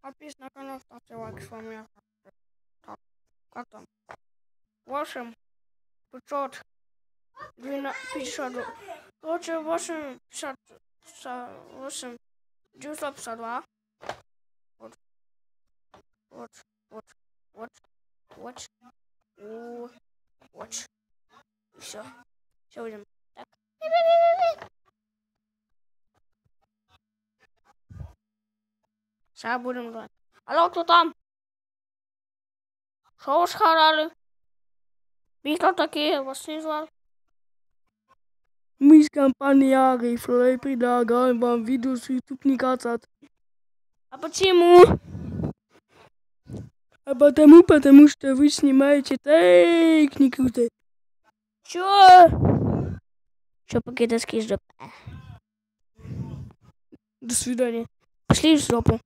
подписывайтесь на канал, ставьте лайк, с вами я. Так, как там? 8 550. Короче, 8 952. Вот, вот, вот, вот, вот, вот. И все. Все, будем. Так. Сейчас будем говорить. Алло, кто там? Что вы сказали? Вы кто такие? Вас не звали? Мы из компании Арифлей предлагаем вам видео с YouTube не катать. А почему? А потому что вы снимаете технику-то. Чё? Чё, по-китайски жопа? До свидания. Пошли в жопу.